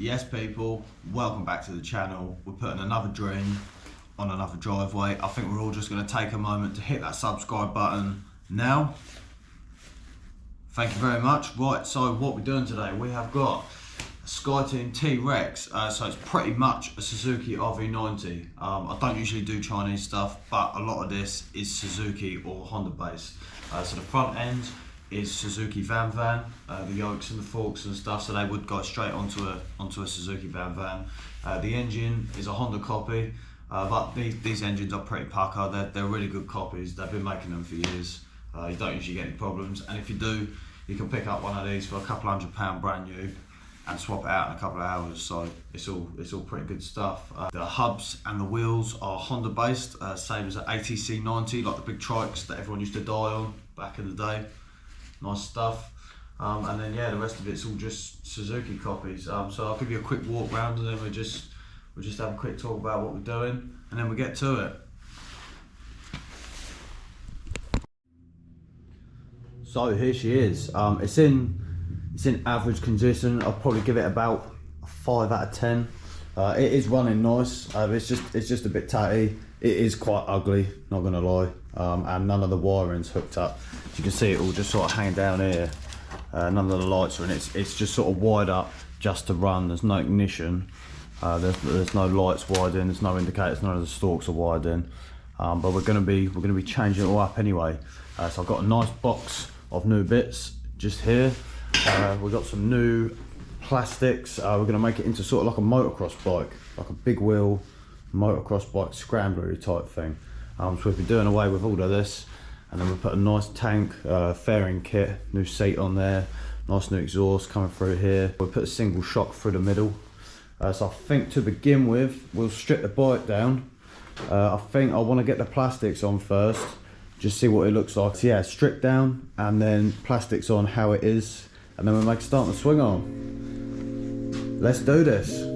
Yes people, welcome back to the channel. We're putting another dream on another driveway. I think we're all just going to take a moment to hit that subscribe button now. Thank you very much. Right, so what we're doing today, we have got a SkyTeam T-Rex, so it's pretty much a Suzuki Rv90. I don't usually do Chinese stuff, but a lot of this is Suzuki or Honda based. So the front end is Suzuki Van, the yokes and the forks and stuff, so they would go straight onto a Suzuki Van. The engine is a Honda copy, but these engines are pretty pucker. They're really good copies. They've been making them for years. You don't usually get any problems, and if you do, you can pick up one of these for a couple £100 brand new and swap it out in a couple of hours. So it's all pretty good stuff. The hubs and the wheels are Honda based, same as an ATC 90, like the big trikes that everyone used to die on back in the day. Nice stuff. And then yeah, the rest of it's all just Suzuki copies. So I'll give you a quick walk round, and then we'll just have a quick talk about what we're doing, and then we get to it. So here she is. It's in average condition. I'll probably give it about a 5 out of 10. It is running nice. It's just a bit tatty. It is quite ugly, not gonna lie. And none of the wiring's hooked up. As you can see, it all just sort of hang down here. None of the lights are in. It's just sort of wired up just to run. There's no ignition. There's no lights wired in. There's no indicators. None of the stalks are wired in. But we're gonna be changing it all up anyway. So I've got a nice box of new bits just here. We've got some new plastics. We're gonna make it into sort of like a motocross bike, like a big wheel motocross bike scrambler type thing. So we'll be doing away with all of this, and then we'll put a nice tank, fairing kit, new seat on there, nice new exhaust coming through here. We'll put a single shock through the middle. So I think to begin with, we'll strip the bike down. I think I want to get the plastics on first, just see what it looks like. So yeah, strip down and then plastics on how it is, and then we'll make a start on the swing arm. Let's do this.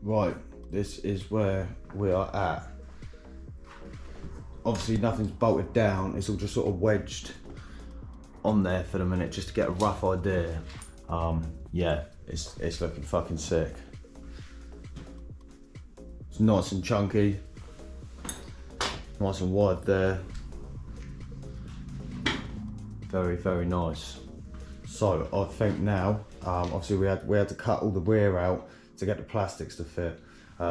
Right, this is where we are at. Obviously nothing's bolted down, it's all just sort of wedged on there for the minute just to get a rough idea. Yeah, it's looking fucking sick. It's nice and chunky, nice and wide there. Very, very nice. So I think now, obviously we had to cut all the rear out to get the plastics to fit.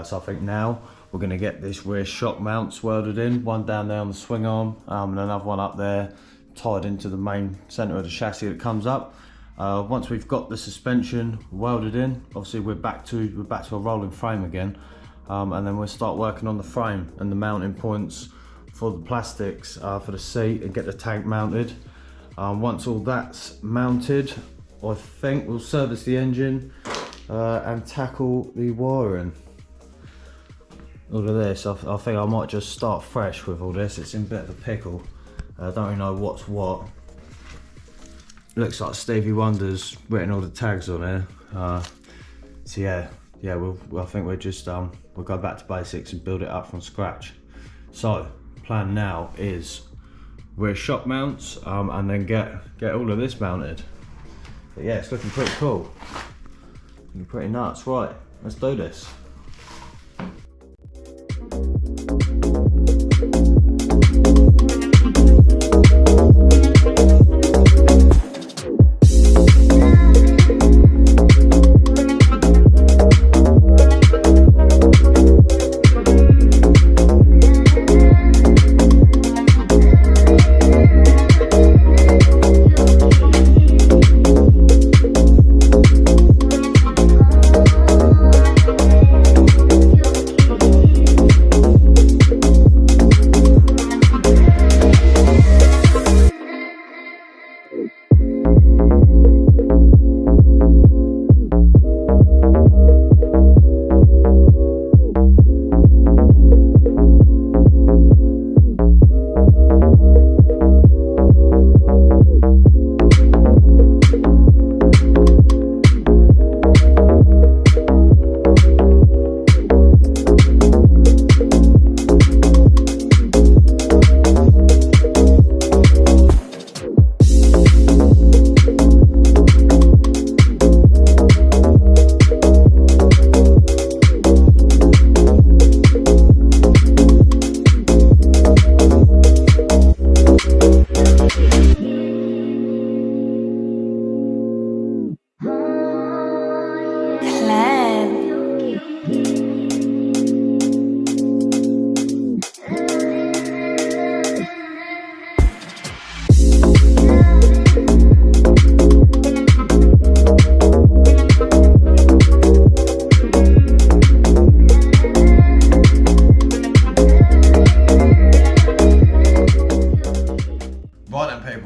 So I think now we're going to get this rear shock mounts welded in, one down there on the swing arm, and another one up there tied into the main centre of the chassis that comes up. Once we've got the suspension welded in, obviously we're back to a rolling frame again, and then we'll start working on the frame and the mounting points for the plastics for the seat and get the tank mounted. Once all that's mounted, I think we'll service the engine and tackle the wiring. all of this. I think I might just start fresh with all this. It's in a bit of a pickle. I don't really know what's what. Looks like Stevie Wonder's written all the tags on here. So yeah, I think we'll just we'll go back to basics and build it up from scratch. So plan now is rear shock mounts and then get all of this mounted. But yeah, it's looking pretty cool. Looking pretty nuts. Right, let's do this.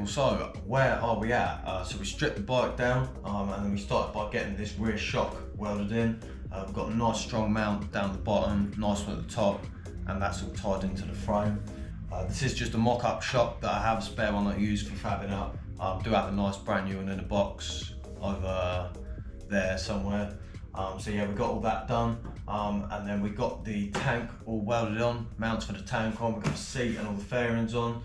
So where are we at? So we stripped the bike down and then we started by getting this rear shock welded in. We've got a nice strong mount down the bottom, nice one at the top, and that's all tied into the frame. This is just a mock-up shock that I have, a spare one that I use for fabbing up. I do have a nice brand new one in a box over there somewhere. So yeah, we got all that done, and then we got the tank all welded on, mounts for the tank on, we got the seat and all the fairings on.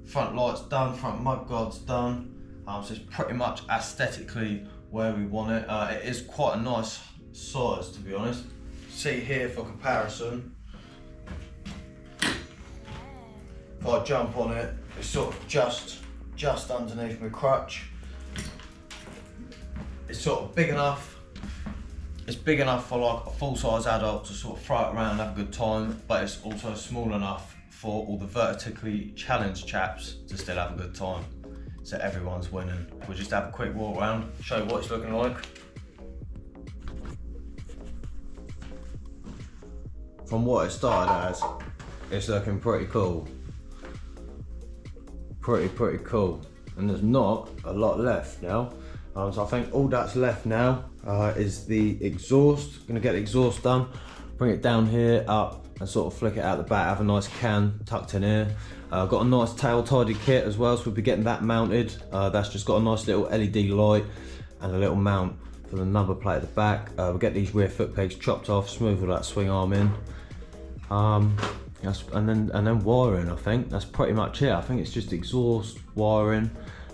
Front lights done, front mudguards done. So it's pretty much aesthetically where we want it. It is quite a nice size, to be honest. See here for comparison. If I jump on it, it's sort of just underneath my crutch. It's sort of big enough. It's big enough for like a full-size adult to sort of throw it around and have a good time, but it's also small enough for all the vertically challenged chaps to still have a good time. So everyone's winning. We'll just have a quick walk around, show you what it's looking like. From what it started as, it's looking pretty cool. Pretty cool. And there's not a lot left now. So I think all that's left now is the exhaust. Gonna get the exhaust done, bring it down here, up, and sort of flick it out the back, have a nice can tucked in here. Got a nice tail tidy kit as well, so we'll be getting that mounted. That's just got a nice little LED light and a little mount for the number plate at the back. We'll get these rear foot pegs chopped off, smooth all that swing arm in. And then wiring, I think. That's pretty much it. I think it's just exhaust, wiring.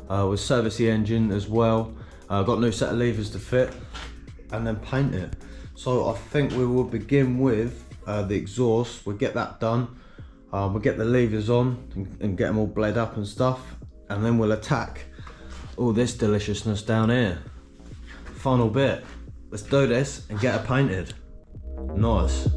We'll service the engine as well. Got a new set of levers to fit, and then paint it. So I think we will begin with the exhaust. We'll get that done. We'll get the levers on and get them all bled up and stuff, and then we'll attack all this deliciousness down here. Final bit. Let's do this and get it painted. Nice.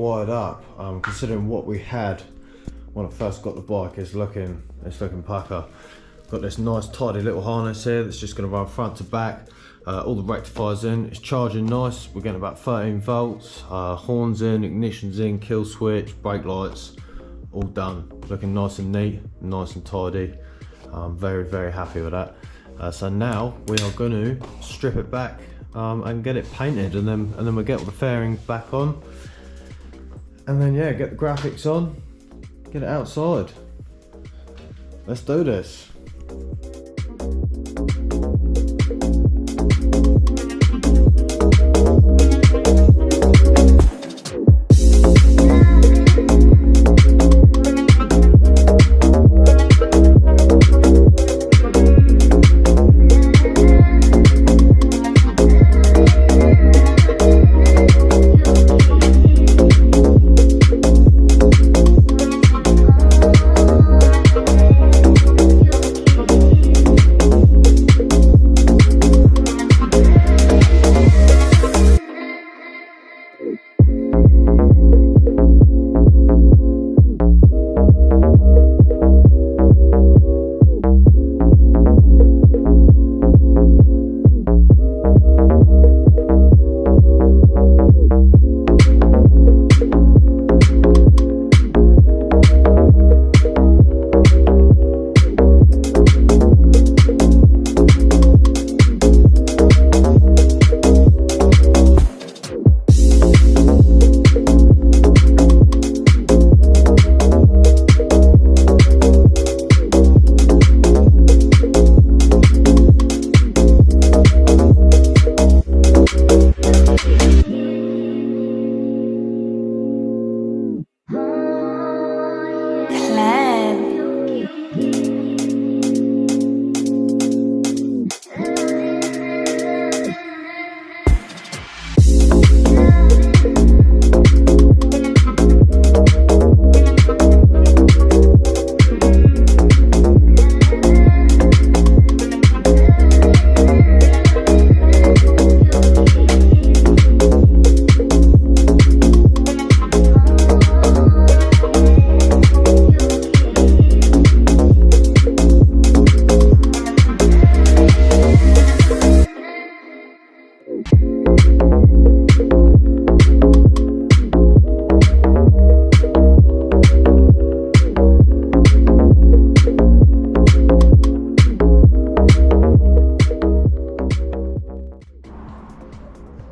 wired up. Considering what we had when I first got the bike, it's looking pucker. Got this nice tidy little harness here that's just going to run front to back. All the rectifiers in, it's charging nice. We're getting about 13 volts, horns in, ignition's in, kill switch, brake lights, all done. Looking nice and neat, nice and tidy. I'm very, very happy with that. So now we are going to strip it back and get it painted, and then we'll get all the fairings back on, and then yeah, get the graphics on, get it outside. Let's do this.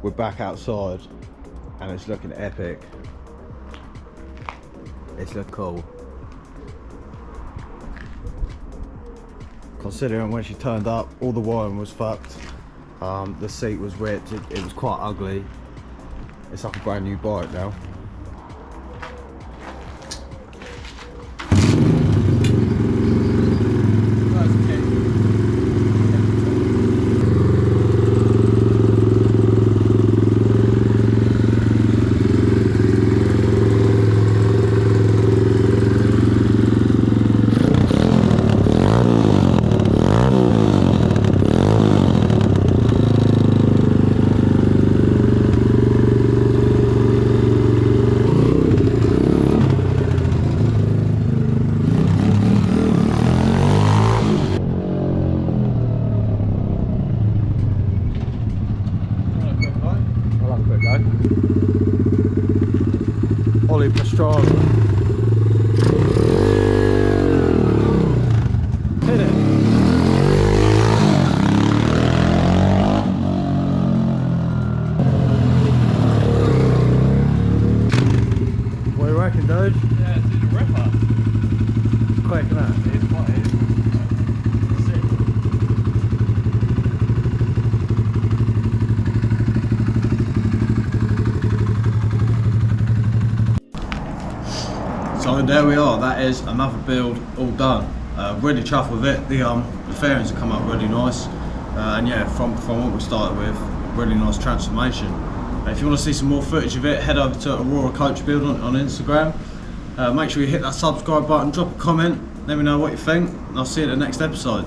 We're back outside and it's looking epic. It's looking cool. Considering when she turned up, all the wiring was fucked. The seat was ripped, it was quite ugly. It's like a brand new bike now. Ollie Pastrana. Hit it. What do you reckon, dude? Yeah, it's a ripper. Quick, isn't it? It is quite sick. So there we are, that is another build all done. Really chuffed with it. The fairings have come up really nice. And yeah, from what we started with, really nice transformation. If you want to see some more footage of it, head over to Aurora Coach Build on Instagram. Make sure you hit that subscribe button, drop a comment, let me know what you think, and I'll see you in the next episode.